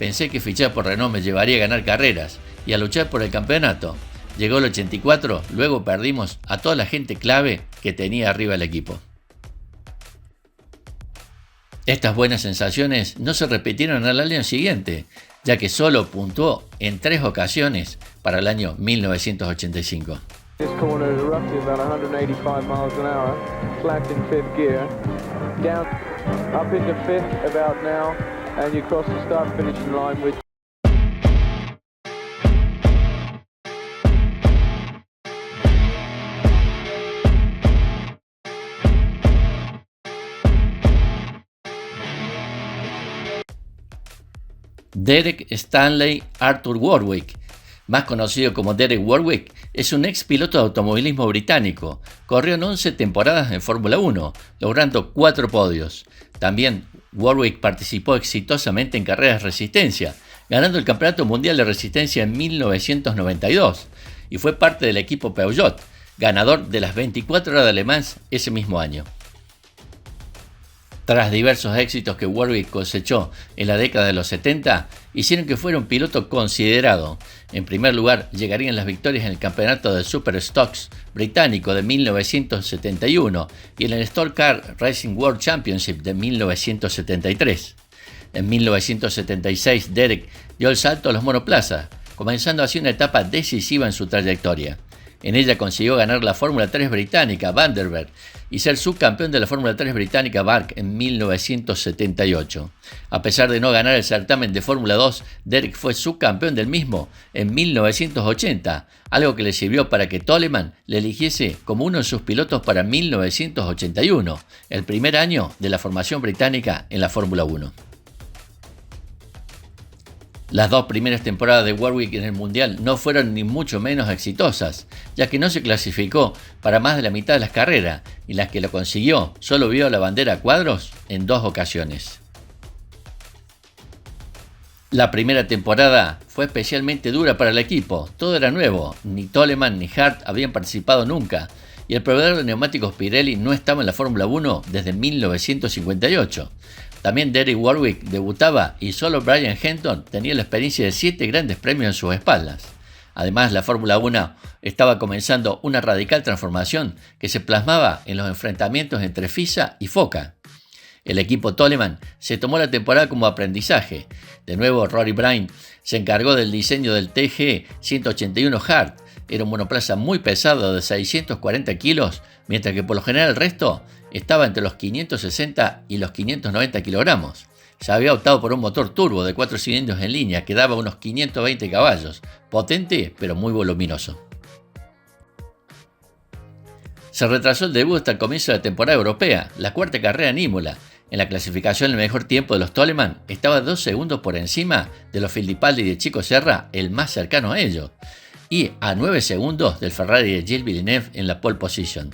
Pensé que fichar por Renault me llevaría a ganar carreras y a luchar por el campeonato. Llegó el 84, luego perdimos a toda la gente clave que tenía arriba el equipo. Estas buenas sensaciones no se repitieron al año siguiente, ya que solo puntuó en 3 ocasiones para el año 1985. This corner is roughly about 185 miles an hour, flat in 5th gear, down, up into 5th about now, and you cross the start-finishing line with Derek Stanley Arthur Warwick, más conocido como Derek Warwick, es un ex piloto de automovilismo británico. Corrió en 11 temporadas en Fórmula 1, logrando 4 podios. También Warwick participó exitosamente en carreras de resistencia, ganando el Campeonato Mundial de Resistencia en 1992, y fue parte del equipo Peugeot, ganador de las 24 horas de Le Mans ese mismo año. Tras diversos éxitos que Warwick cosechó en la década de los 70, hicieron que fuera un piloto considerado. En primer lugar, llegarían las victorias en el campeonato de Super Stocks británico de 1971 y en el Stock Car Racing World Championship de 1973. En 1976, Derek dio el salto a los monoplazas, comenzando así una etapa decisiva en su trayectoria. En ella consiguió ganar la Fórmula 3 británica Vanderbilt y ser subcampeón de la Fórmula 3 británica BARC en 1978. A pesar de no ganar el certamen de Fórmula 2, Derek fue subcampeón del mismo en 1980, algo que le sirvió para que Toleman le eligiese como uno de sus pilotos para 1981, el primer año de la formación británica en la Fórmula 1. Las 2 primeras temporadas de Warwick en el Mundial no fueron ni mucho menos exitosas, ya que no se clasificó para más de la mitad de las carreras, y las que lo consiguió solo vio la bandera a cuadros en 2 ocasiones. La primera temporada fue especialmente dura para el equipo, todo era nuevo, ni Toleman ni Hart habían participado nunca, y el proveedor de neumáticos Pirelli no estaba en la Fórmula 1 desde 1958. También Derek Warwick debutaba y solo Brian Henton tenía la experiencia de 7 grandes premios en sus espaldas. Además, la Fórmula 1 estaba comenzando una radical transformación que se plasmaba en los enfrentamientos entre FISA y FOCA. El equipo Toleman se tomó la temporada como aprendizaje. De nuevo, Rory Brain se encargó del diseño del TG 181 Hart. Era un monoplaza muy pesado de 640 kilos, mientras que por lo general el resto estaba entre los 560 y los 590 kilogramos. Se había optado por un motor turbo de 4 cilindros en línea que daba unos 520 caballos, potente pero muy voluminoso. Se retrasó el debut hasta el comienzo de la temporada europea, la 4ª carrera en Imola. En la clasificación el mejor tiempo de los Toleman estaba 2 segundos por encima de los Fittipaldi y de Chico Serra, el más cercano a ellos, y a 9 segundos del Ferrari de Gilles Villeneuve en la pole position.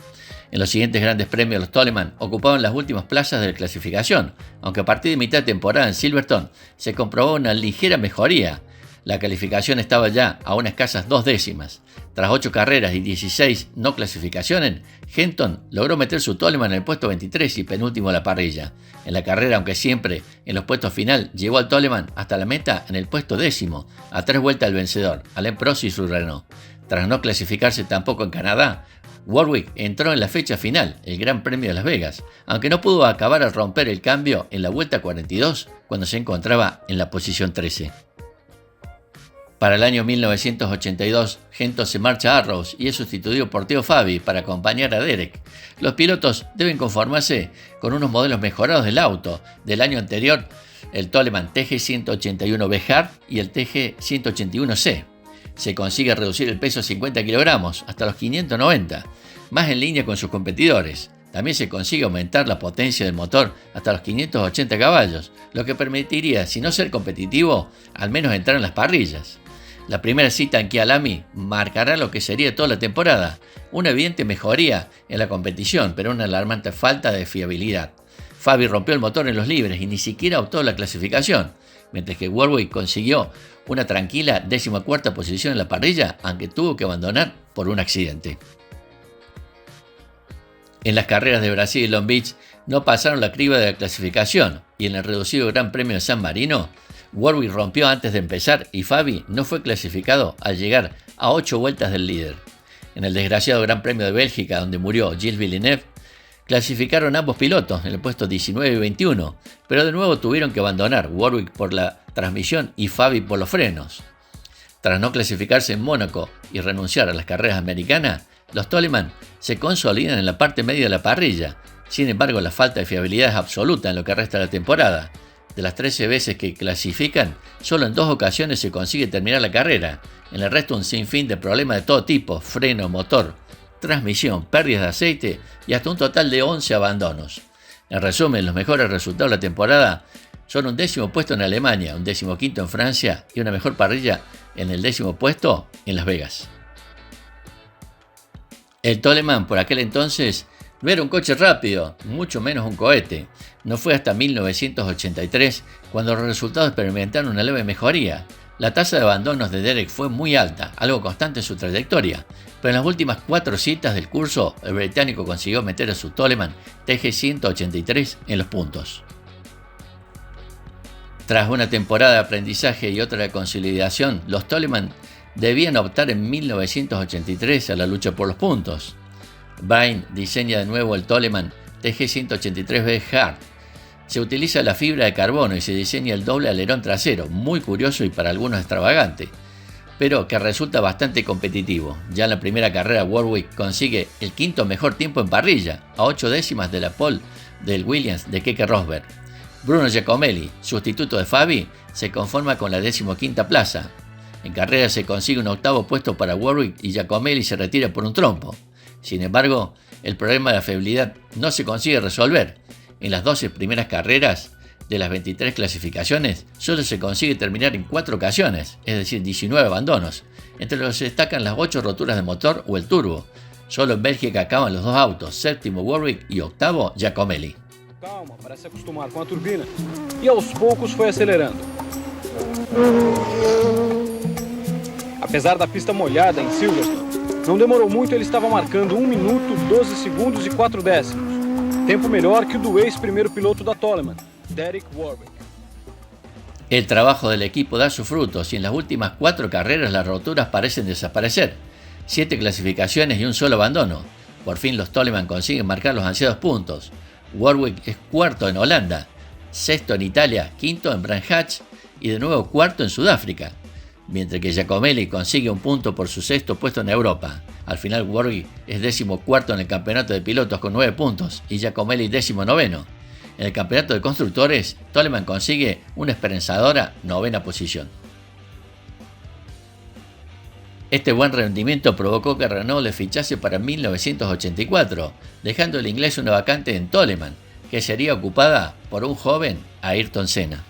En los siguientes grandes premios los Toleman ocupaban las últimas plazas de la clasificación, aunque a partir de mitad de temporada en Silverstone se comprobó una ligera mejoría. La calificación estaba ya a unas escasas 2 décimas. Tras 8 carreras y 16 no clasificaciones, Henton logró meter su Toleman en el puesto 23 y penúltimo de la parrilla. En la carrera, aunque siempre en los puestos final, llevó al Toleman hasta la meta en el puesto 10º, a 3 vueltas del vencedor, Alain Prost y su Renault. Tras no clasificarse tampoco en Canadá, Warwick entró en la fecha final, el Gran Premio de Las Vegas, aunque no pudo acabar al romper el cambio en la vuelta 42 cuando se encontraba en la posición 13. Para el año 1982, Henton se marcha a Arrows y es sustituido por Theo Fabi para acompañar a Derek. Los pilotos deben conformarse con unos modelos mejorados del auto del año anterior, el Toleman TG181B Hart y el TG181C. Se consigue reducir el peso a 50 kilogramos, hasta los 590, más en línea con sus competidores. También se consigue aumentar la potencia del motor hasta los 580 caballos, lo que permitiría, si no ser competitivo, al menos entrar en las parrillas. La primera cita en Kyalami marcará lo que sería toda la temporada, una evidente mejoría en la competición, pero una alarmante falta de fiabilidad. Fabi rompió el motor en los libres y ni siquiera optó la clasificación, mientras que Warwick consiguió una tranquila 14ª posición en la parrilla, aunque tuvo que abandonar por un accidente. En las carreras de Brasil y Long Beach no pasaron la criba de la clasificación y en el reducido Gran Premio de San Marino, Warwick rompió antes de empezar y Fabi no fue clasificado al llegar a 8 vueltas del líder. En el desgraciado Gran Premio de Bélgica, donde murió Gilles Villeneuve, clasificaron ambos pilotos en el puesto 19 y 21, pero de nuevo tuvieron que abandonar, Warwick por la transmisión y Fabi por los frenos. Tras no clasificarse en Mónaco y renunciar a las carreras americanas, los Toleman se consolidan en la parte media de la parrilla. Sin embargo, la falta de fiabilidad es absoluta en lo que resta de la temporada. De las 13 veces que clasifican, solo en 2 ocasiones se consigue terminar la carrera. En el resto un sinfín de problemas de todo tipo: freno, motor, transmisión, pérdidas de aceite y hasta un total de 11 abandonos. En resumen, los mejores resultados de la temporada son un 10º puesto en Alemania, un 15º en Francia y una mejor parrilla en el 10º puesto en Las Vegas. El Toleman por aquel entonces no era un coche rápido, mucho menos un cohete. No fue hasta 1983 cuando los resultados experimentaron una leve mejoría. La tasa de abandonos de Derek fue muy alta, algo constante en su trayectoria, pero en las últimas 4 citas del curso, el británico consiguió meter a su Toleman TG183 en los puntos. Tras una temporada de aprendizaje y otra de consolidación, los Toleman debían optar en 1983 a la lucha por los puntos. Bain diseña de nuevo el Toleman TG183B Hard. Se utiliza la fibra de carbono y se diseña el doble alerón trasero, muy curioso y para algunos extravagante, pero que resulta bastante competitivo. Ya en la primera carrera, Warwick consigue el 5º mejor tiempo en parrilla, a 8 décimas de la pole del Williams de Keke Rosberg. Bruno Giacomelli, sustituto de Fabi, se conforma con la 15ª plaza. En carrera se consigue un 8º puesto para Warwick y Giacomelli se retira por un trompo. Sin embargo, el problema de la fiabilidad no se consigue resolver. En las 12 primeras carreras de las 23 clasificaciones, solo se consigue terminar en 4 ocasiones, es decir, 19 abandonos, entre los que se destacan las 8 roturas de motor o el turbo. Solo en Bélgica acaban los 2 autos, 7º Warwick y 8º Giacomelli. Calma, para se acostumar com a turbina, e aos poucos foi acelerando. Apesar da pista molhada em Silverstone, não demorou muito, ele estava marcando 1 minuto, 12 segundos e 4 décimos. Tempo melhor que o do ex-primeiro piloto da Toleman, Derek Warwick. El trabajo del equipo da sus frutos y en las últimas 4 carreras las roturas parecen desaparecer. 7 clasificaciones y un solo abandono. Por fin los Toleman consiguen marcar los ansiados puntos. Warwick es 4º en Holanda, 6º en Italia, 5º en Brands Hatch y de nuevo 4º en Sudáfrica, mientras que Giacomelli consigue un punto por su 6º puesto en Europa. Al final Warwick es 14º en el campeonato de pilotos con 9 puntos y Giacomelli 19º. En el campeonato de constructores, Toleman consigue una esperanzadora 9ª posición. Este buen rendimiento provocó que Renault le fichase para 1984, dejando el inglés una vacante en Toleman, que sería ocupada por un joven Ayrton Senna.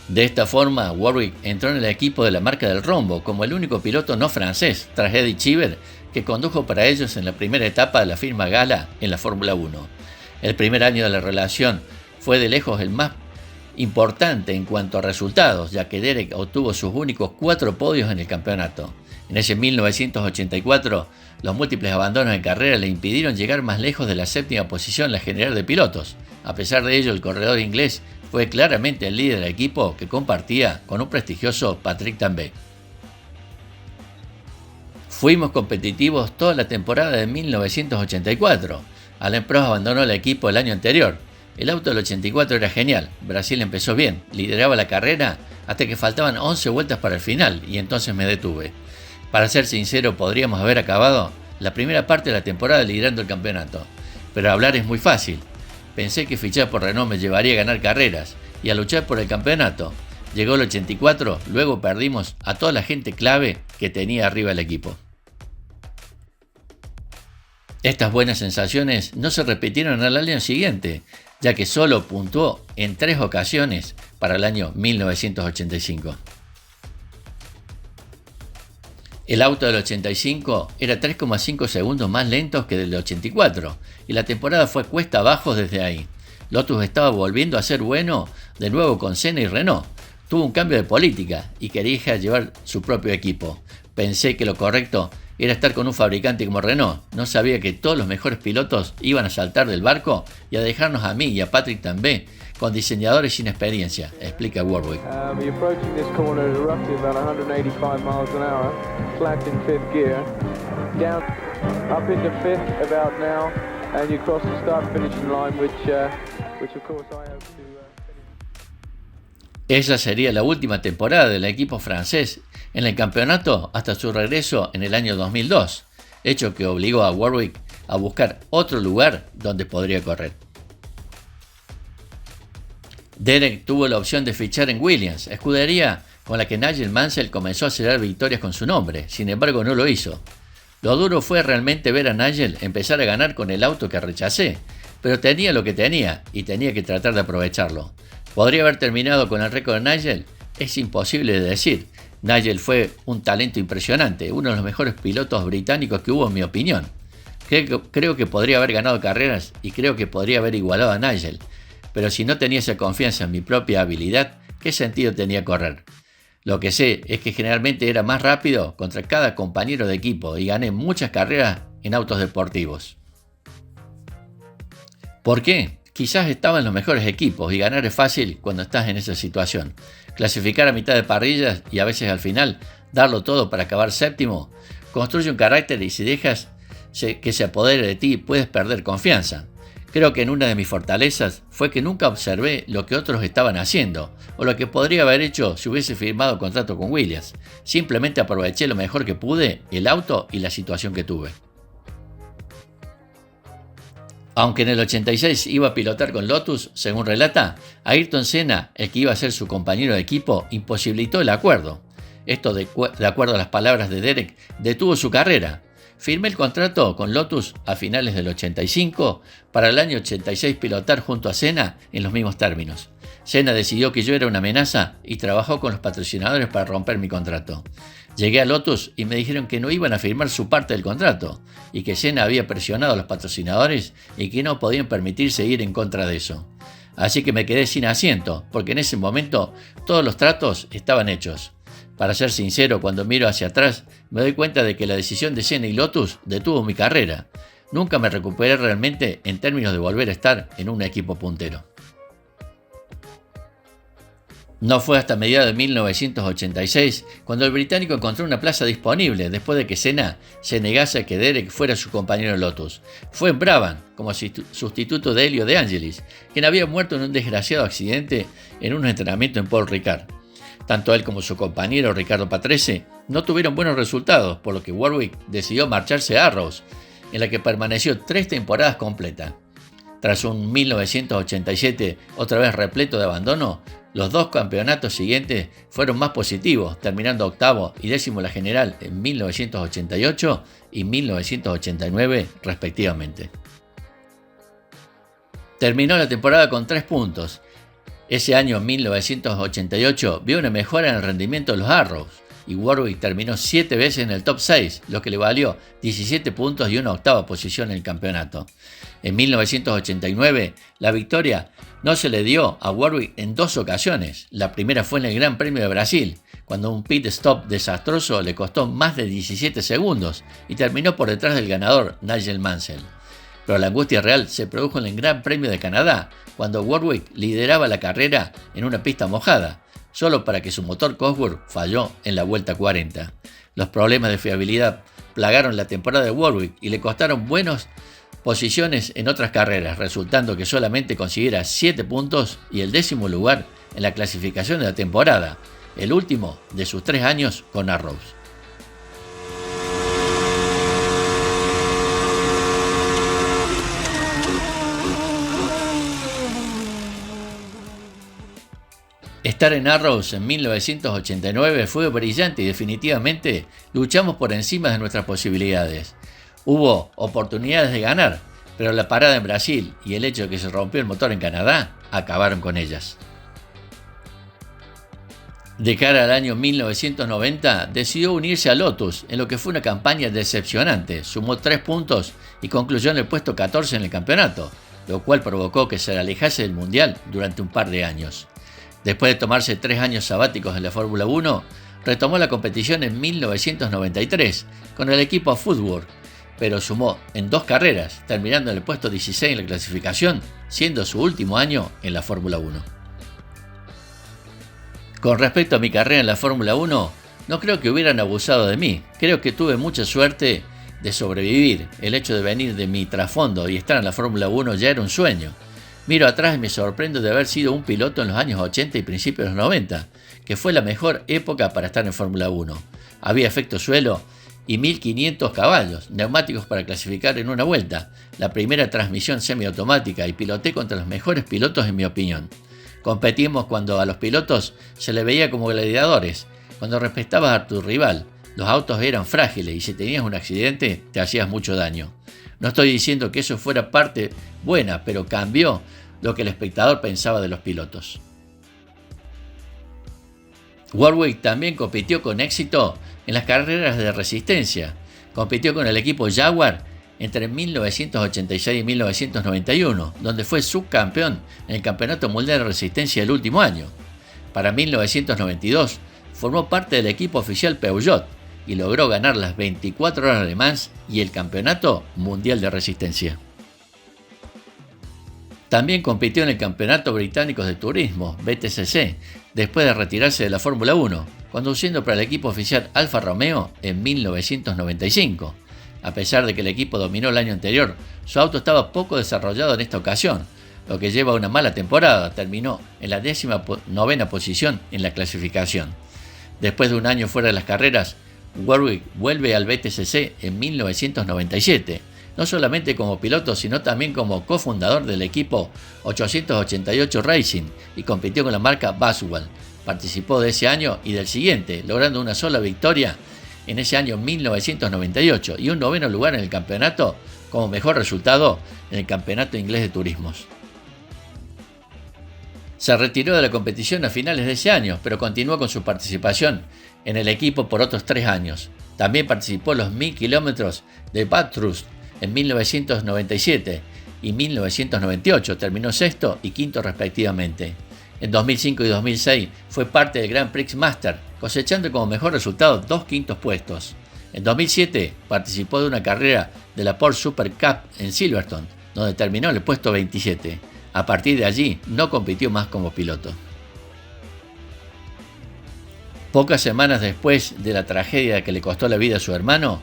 De esta forma, Warwick entró en el equipo de la marca del rombo como el único piloto no francés, tras Eddie Cheever, que condujo para ellos en la primera etapa de la firma Gala en la Fórmula 1. El primer año de la relación fue de lejos el más importante en cuanto a resultados, ya que Derek obtuvo sus únicos 4 podios en el campeonato. En ese 1984, los múltiples abandonos en carrera le impidieron llegar más lejos de la 7ª posición en la general de pilotos. A pesar de ello, el corredor inglés fue claramente el líder del equipo, que compartía con un prestigioso Patrick Tambay. Fuimos competitivos toda la temporada de 1984. Alain Prost abandonó el equipo el año anterior. El auto del 84 era genial, Brasil empezó bien, lideraba la carrera hasta que faltaban 11 vueltas para el final y entonces me detuve. Para ser sincero, podríamos haber acabado la primera parte de la temporada liderando el campeonato, pero hablar es muy fácil. Pensé que fichar por Renault me llevaría a ganar carreras y a luchar por el campeonato. Llegó el 84, luego perdimos a toda la gente clave que tenía arriba el equipo. Estas buenas sensaciones no se repitieron al año siguiente, ya que solo puntuó en 3 ocasiones para el año 1985. El auto del 85 era 3,5 segundos más lento que el del 84 y la temporada fue cuesta abajo desde ahí. Lotus estaba volviendo a ser bueno de nuevo con Senna y Renault. Tuvo un cambio de política y quería llevar su propio equipo. Pensé que lo correcto era estar con un fabricante como Renault. No sabía que todos los mejores pilotos iban a saltar del barco y a dejarnos a mí y a Patrick Tambay con diseñadores sin experiencia, explica Warwick. You're approaching this corner at roughly about 185 miles an hour, flat in fifth gear, down, up into fifth about now, and you cross the start-finishing line, which of course I hope to finish. Esa sería la última temporada del equipo francés en el campeonato hasta su regreso en el año 2002, hecho que obligó a Warwick a buscar otro lugar donde podría correr. Derek tuvo la opción de fichar en Williams, escudería con la que Nigel Mansell comenzó a sellar victorias con su nombre, sin embargo no lo hizo. Lo duro fue realmente ver a Nigel empezar a ganar con el auto que rechacé, pero tenía lo que tenía y tenía que tratar de aprovecharlo. ¿Podría haber terminado con el récord de Nigel? Es imposible de decir. Nigel fue un talento impresionante, uno de los mejores pilotos británicos que hubo en mi opinión. Creo que podría haber ganado carreras y creo que podría haber igualado a Nigel. Pero si no tenía esa confianza en mi propia habilidad, ¿qué sentido tenía correr? Lo que sé es que generalmente era más rápido contra cada compañero de equipo y gané muchas carreras en autos deportivos. ¿Por qué? Quizás estaba en los mejores equipos y ganar es fácil cuando estás en esa situación. Clasificar a mitad de parrillas y a veces al final darlo todo para acabar séptimo construye un carácter y si dejas que se apodere de ti puedes perder confianza. Creo que en una de mis fortalezas fue que nunca observé lo que otros estaban haciendo o lo que podría haber hecho si hubiese firmado contrato con Williams. Simplemente aproveché lo mejor que pude, el auto y la situación que tuve. Aunque en el 86 iba a pilotar con Lotus, según relata, Ayrton Senna, el que iba a ser su compañero de equipo, imposibilitó el acuerdo. Esto, de acuerdo a las palabras de Derek, detuvo su carrera. Firmé el contrato con Lotus a finales del 85 para el año 86 pilotar junto a Senna en los mismos términos. Senna decidió que yo era una amenaza y trabajó con los patrocinadores para romper mi contrato. Llegué a Lotus y me dijeron que no iban a firmar su parte del contrato y que Senna había presionado a los patrocinadores y que no podían permitirse ir en contra de eso. Así que me quedé sin asiento porque en ese momento todos los tratos estaban hechos. Para ser sincero, cuando miro hacia atrás, me doy cuenta de que la decisión de Senna y Lotus detuvo mi carrera. Nunca me recuperé realmente en términos de volver a estar en un equipo puntero. No fue hasta mediados de 1986 cuando el británico encontró una plaza disponible después de que Senna se negase a que Derek fuera su compañero en Lotus. Fue en Brabham, como sustituto de Elio De Angelis, quien había muerto en un desgraciado accidente en un entrenamiento en Paul Ricard. Tanto él como su compañero Riccardo Patrese no tuvieron buenos resultados, por lo que Warwick decidió marcharse a Arrows, en la que permaneció 3 temporadas completas. Tras un 1987 otra vez repleto de abandono, los 2 campeonatos siguientes fueron más positivos, terminando octavo y décimo la general en 1988 y 1989 respectivamente. Terminó la temporada con 3 puntos. Ese año, 1988, vio una mejora en el rendimiento de los Arrows y Warwick terminó 7 veces en el top 6, lo que le valió 17 puntos y una octava posición en el campeonato. En 1989, la victoria no se le dio a Warwick en 2 ocasiones. La primera fue en el Gran Premio de Brasil, cuando un pit stop desastroso le costó más de 17 segundos y terminó por detrás del ganador, Nigel Mansell. Pero la angustia real se produjo en el Gran Premio de Canadá, cuando Warwick lideraba la carrera en una pista mojada, solo para que su motor Cosworth falló en la vuelta 40. Los problemas de fiabilidad plagaron la temporada de Warwick y le costaron buenas posiciones en otras carreras, resultando que solamente consiguiera 7 puntos y el 10º lugar en la clasificación de la temporada, el último de sus 3 años con Arrows. Estar en Arrows en 1989 fue brillante y definitivamente luchamos por encima de nuestras posibilidades. Hubo oportunidades de ganar, pero la parada en Brasil y el hecho de que se rompió el motor en Canadá acabaron con ellas. De cara al año 1990, decidió unirse a Lotus en lo que fue una campaña decepcionante. Sumó 3 puntos y concluyó en el puesto 14 en el campeonato, lo cual provocó que se alejase del Mundial durante un par de años. Después de tomarse 3 años sabáticos en la Fórmula 1, retomó la competición en 1993 con el equipo Footwork, pero sumó en 2 carreras, terminando en el puesto 16 en la clasificación, siendo su último año en la Fórmula 1. Con respecto a mi carrera en la Fórmula 1, no creo que hubieran abusado de mí. Creo que tuve mucha suerte de sobrevivir. El hecho de venir de mi trasfondo y estar en la Fórmula 1 ya era un sueño. Miro atrás y me sorprendo de haber sido un piloto en los años 80 y principios de los 90, que fue la mejor época para estar en Fórmula 1. Había efecto suelo y 1500 caballos, neumáticos para clasificar en una vuelta, la primera transmisión semiautomática y piloté contra los mejores pilotos en mi opinión. Competimos cuando a los pilotos se les veía como gladiadores, cuando respetabas a tu rival. Los autos eran frágiles y si tenías un accidente te hacías mucho daño. No estoy diciendo que eso fuera parte buena, pero cambió lo que el espectador pensaba de los pilotos. Warwick también compitió con éxito en las carreras de resistencia. Compitió con el equipo Jaguar entre 1986 y 1991, donde fue subcampeón en el Campeonato Mundial de Resistencia del último año. Para 1992 formó parte del equipo oficial Peugeot y logró ganar las 24 horas de Le Mans y el Campeonato Mundial de Resistencia. También compitió en el Campeonato Británico de Turismo, BTCC, después de retirarse de la Fórmula 1, conduciendo para el equipo oficial Alfa Romeo en 1995. A pesar de que el equipo dominó el año anterior, su auto estaba poco desarrollado en esta ocasión, lo que lleva a una mala temporada. Terminó en la 19ª posición en la clasificación. Después de un año fuera de las carreras, Warwick vuelve al BTCC en 1997, no solamente como piloto, sino también como cofundador del equipo 888 Racing y compitió con la marca Boswell. Participó de ese año y del siguiente, logrando una sola victoria en ese año 1998 y un 9º lugar en el campeonato como mejor resultado en el Campeonato Inglés de Turismos. Se retiró de la competición a finales de ese año, pero continuó con su participación en el equipo por otros 3 años. También participó en los 1000 kilómetros de Bathurst en 1997 y 1998, terminó sexto y quinto respectivamente. En 2005 y 2006 fue parte del Grand Prix Master, cosechando como mejor resultado 2 quintos puestos. En 2007 participó de una carrera de la Porsche Super Cup en Silverstone, donde terminó en el puesto 27. A partir de allí no compitió más como piloto. Pocas semanas después de la tragedia que le costó la vida a su hermano,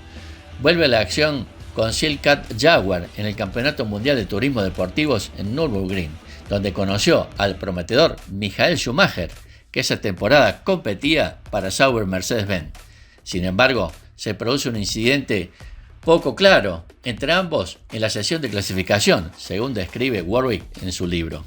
vuelve a la acción con Silcat Jaguar en el Campeonato Mundial de Turismo Deportivos en Nürburgring, donde conoció al prometedor Michael Schumacher, que esa temporada competía para Sauber Mercedes-Benz. Sin embargo, se produce un incidente poco claro entre ambos en la sesión de clasificación, según describe Warwick en su libro.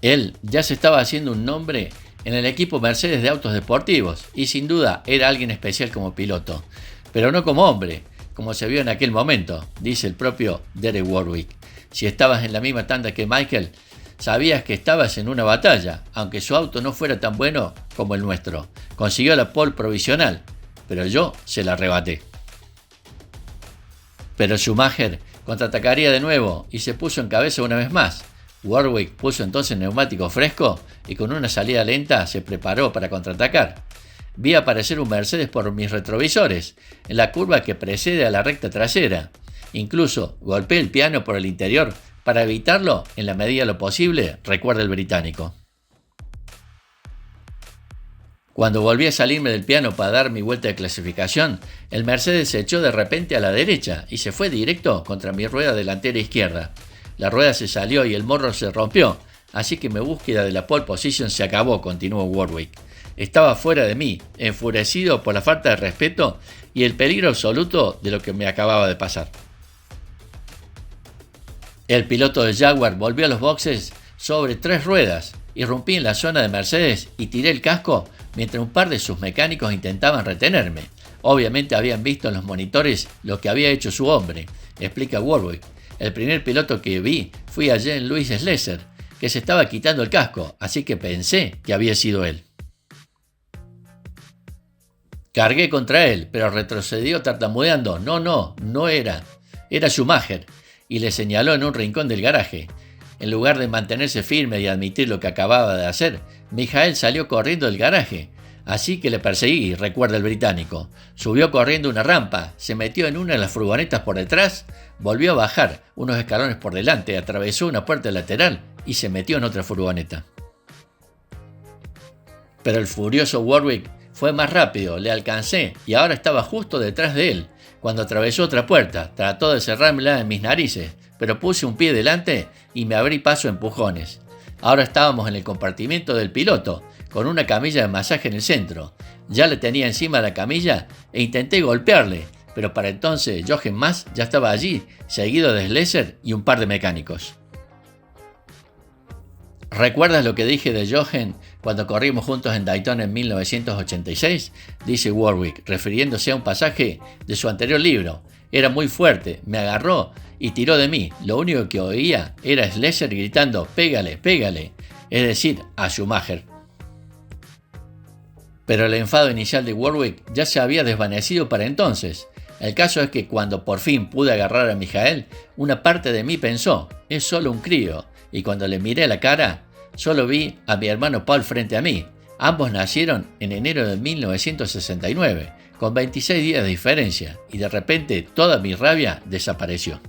Él ya se estaba haciendo un nombre en el equipo Mercedes de autos deportivos y sin duda era alguien especial como piloto, pero no como hombre, como se vio en aquel momento, dice el propio Derek Warwick. Si estabas en la misma tanda que Michael, sabías que estabas en una batalla, aunque su auto no fuera tan bueno como el nuestro. Consiguió la pole provisional, pero yo se la arrebaté. Pero Schumacher contraatacaría de nuevo y se puso en cabeza una vez más. Warwick puso entonces neumático fresco y con una salida lenta se preparó para contraatacar. Vi aparecer un Mercedes por mis retrovisores, en la curva que precede a la recta trasera. Incluso golpeé el piano por el interior para evitarlo en la medida de lo posible, recuerda el británico. Cuando volví a salirme del piano para dar mi vuelta de clasificación, el Mercedes se echó de repente a la derecha y se fue directo contra mi rueda delantera izquierda. La rueda se salió y el morro se rompió, así que mi búsqueda de la pole position se acabó, continuó Warwick. Estaba fuera de mí, enfurecido por la falta de respeto y el peligro absoluto de lo que me acababa de pasar. El piloto de Jaguar volvió a los boxes sobre 3 ruedas, irrumpí en la zona de Mercedes y tiré el casco mientras un par de sus mecánicos intentaban retenerme. Obviamente habían visto en los monitores lo que había hecho su hombre, explica Warwick. El primer piloto que vi fui a Jean-Louis Slesser, que se estaba quitando el casco, así que pensé que había sido él. Cargué contra él, pero retrocedió tartamudeando. No era. Era Schumacher, y le señaló en un rincón del garaje. En lugar de mantenerse firme y admitir lo que acababa de hacer, Michael salió corriendo del garaje. Así que le perseguí, recuerda el británico. Subió corriendo una rampa, se metió en una de las furgonetas por detrás, volvió a bajar unos escalones por delante, atravesó una puerta lateral y se metió en otra furgoneta. Pero el furioso Warwick fue más rápido, le alcancé y ahora estaba justo detrás de él. Cuando atravesó otra puerta, trató de cerrármela en mis narices, pero puse un pie delante y me abrí paso a empujones. Ahora estábamos en el compartimiento del piloto, con una camilla de masaje en el centro. Ya le tenía encima la camilla e intenté golpearle, pero para entonces Jochen Mass ya estaba allí, seguido de Slesser y un par de mecánicos. ¿Recuerdas lo que dije de Jochen cuando corrimos juntos en Daytona en 1986? Dice Warwick, refiriéndose a un pasaje de su anterior libro. Era muy fuerte, me agarró y tiró de mí. Lo único que oía era Slesser gritando «pégale, pégale», es decir, a Schumacher. Pero el enfado inicial de Warwick ya se había desvanecido para entonces. El caso es que cuando por fin pude agarrar a Michael, una parte de mí pensó, es solo un crío, y cuando le miré la cara, solo vi a mi hermano Paul frente a mí. Ambos nacieron en enero de 1969, con 26 días de diferencia, y de repente toda mi rabia desapareció.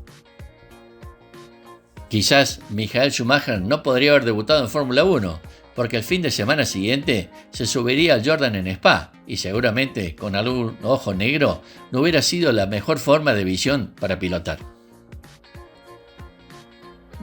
Quizás Michael Schumacher no podría haber debutado en Fórmula 1, porque el fin de semana siguiente se subiría al Jordan en Spa, y seguramente con algún ojo negro no hubiera sido la mejor forma de visión para pilotar.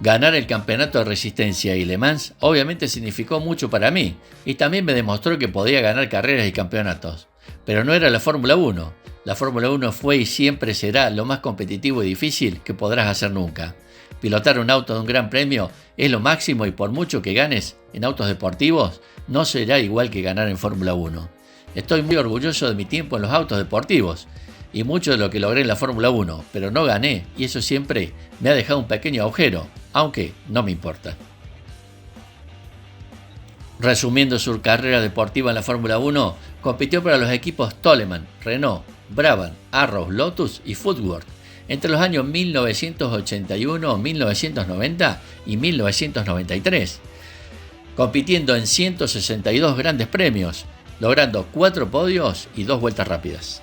Ganar el campeonato de resistencia y Le Mans obviamente significó mucho para mí, y también me demostró que podía ganar carreras y campeonatos. Pero no era la Fórmula 1. La Fórmula 1 fue y siempre será lo más competitivo y difícil que podrás hacer nunca. Pilotar un auto de un gran premio es lo máximo y por mucho que ganes en autos deportivos, no será igual que ganar en Fórmula 1. Estoy muy orgulloso de mi tiempo en los autos deportivos y mucho de lo que logré en la Fórmula 1, pero no gané y eso siempre me ha dejado un pequeño agujero, aunque no me importa. Resumiendo su carrera deportiva en la Fórmula 1, compitió para los equipos Toleman, Renault, Brabham, Arrows, Lotus y Footworth entre los años 1981, 1990 y 1993, compitiendo en 162 grandes premios, logrando 4 podios y 2 vueltas rápidas.